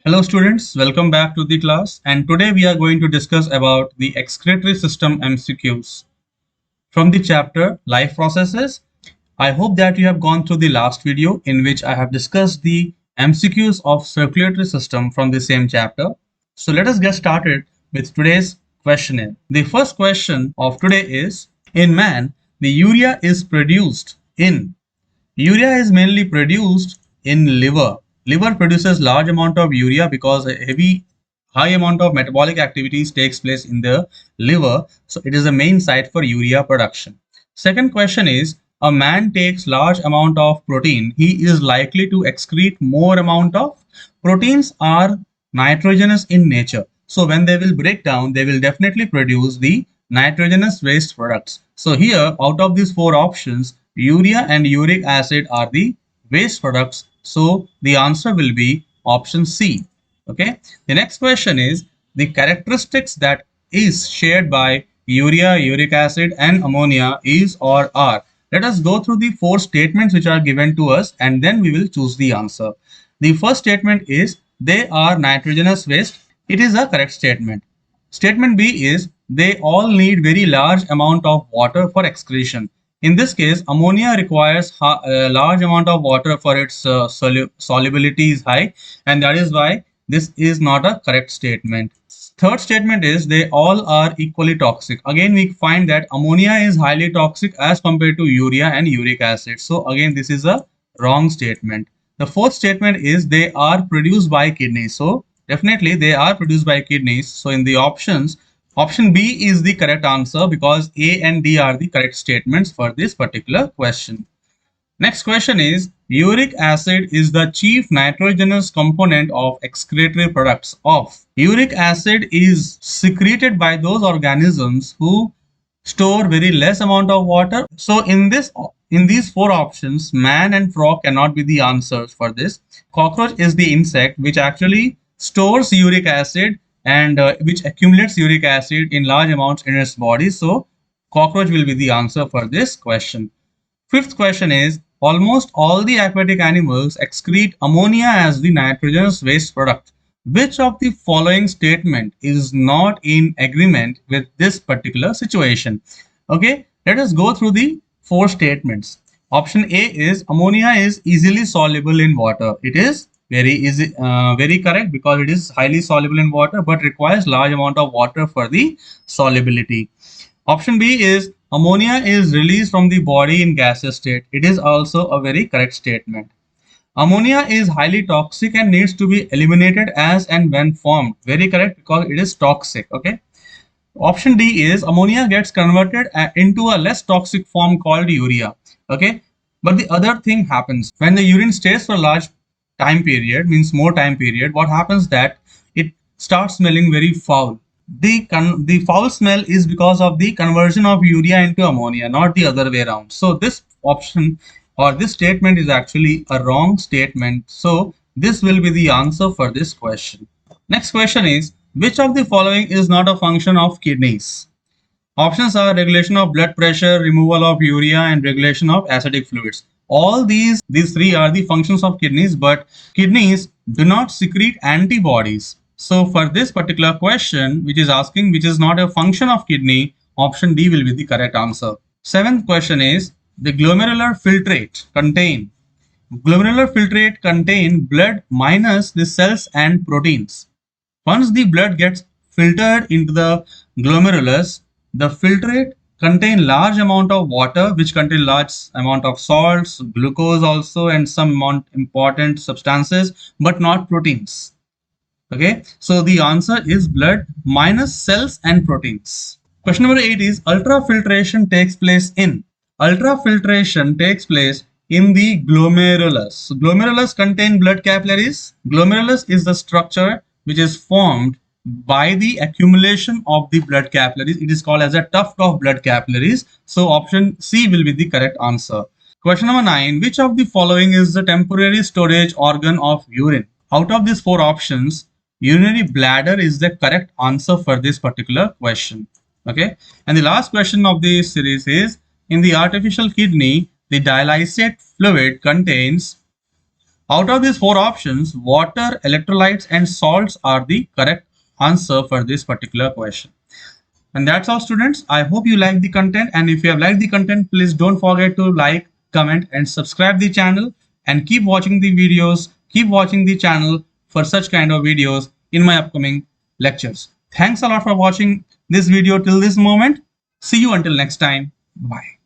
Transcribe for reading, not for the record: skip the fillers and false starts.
Hello students, welcome back to the class, and today we are going to discuss about the excretory system MCQs from the chapter Life Processes. I hope that you have gone through the last video in which I have discussed the MCQs of circulatory system from the same chapter. So let us get started with today's questionnaire. The first question of today is, in man, the urea is produced in Urea is mainly produced in liver. Liver produces large amount of urea because a high amount of metabolic activities takes place in the liver. So it is the main site for urea production. Second question is, a man takes large amount of protein. He is likely to excrete more amount of proteins are nitrogenous in nature. So when they will break down, they will definitely produce the nitrogenous waste products. So here, out of these four options, urea and uric acid are the waste products. So the answer will be option C. Okay. The next question is the characteristics that is shared by urea, uric acid and ammonia is or are. Let us go through the four statements which are given to us and then we will choose the answer. The first statement is they are nitrogenous waste. It is a correct statement. Statement B is they all need very large amount of water for excretion. In this case, ammonia requires a large amount of water for its solubility is high, and that is why this is not a correct statement. Third statement is they all are equally toxic. Again, we find that ammonia is highly toxic as compared to urea and uric acid. So again, this is a wrong statement. The fourth statement is they are produced by kidneys. So definitely they are produced by kidneys. So in the options, option B is the correct answer because A and D are the correct statements for this particular question. Next question is, uric acid is the chief nitrogenous component of excretory products of. Uric acid is secreted by those organisms who store very less amount of water. So in these four options, man and frog cannot be the answers for this. Cockroach is the insect which actually stores uric acid and which accumulates uric acid in large amounts in its body. So cockroach will be the answer for this question. Fifth question is, almost all the aquatic animals excrete ammonia as the nitrogenous waste product. Which of the following statement is not in agreement with this particular situation? Okay, let us go through the four statements. Option A is ammonia is easily soluble in water. It is very easy, very correct because it is highly soluble in water but requires large amount of water for the solubility. Option B is ammonia is released from the body in gaseous state. It is also a very correct statement. Ammonia is highly toxic and needs to be eliminated as and when formed. Very correct because it is toxic. Okay. Option D is ammonia gets converted into a less toxic form called urea. Okay. But the other thing happens when the urine stays for a large time period, means more time period, what happens that it starts smelling very foul. The foul smell is because of the conversion of urea into ammonia, not the other way around. So this option or this statement is actually a wrong statement. So this will be the answer for this question. Next question is, which of the following is not a function of kidneys? Options are regulation of blood pressure, removal of urea, and regulation of acidic fluids. All these three are the functions of kidneys, but kidneys do not secrete antibodies. So for this particular question, which is asking which is not a function of kidney, option D will be the correct answer. Seventh question is, the glomerular filtrate contain blood minus the cells and proteins. Once the blood gets filtered into the glomerulus, the filtrate contain large amount of water which contain large amount of salts, glucose also, and some amount important substances, but not proteins. Okay, so the answer is blood minus cells and proteins. Question number 8 is, ultrafiltration takes place in. Ultrafiltration takes place in the glomerulus. Glomerulus contain blood capillaries. Glomerulus is the structure which is formed by the accumulation of the blood capillaries. It is called as a tuft of blood capillaries. So option C will be the correct answer. Question number 9, which of the following is the temporary storage organ of urine? Out of these four options, urinary bladder is the correct answer for this particular question. Okay, and the last question of this series is, in the artificial kidney, the dialysate fluid contains Out of these four options, water, electrolytes, and salts are the correct answer for this particular question. And that's all, students. I hope you like the content. And if you have liked the content, please don't forget to like, comment, and subscribe the channel. And keep watching the videos. Keep watching the channel for such kind of videos in my upcoming lectures. Thanks a lot for watching this video till this moment. See you until next time. Bye.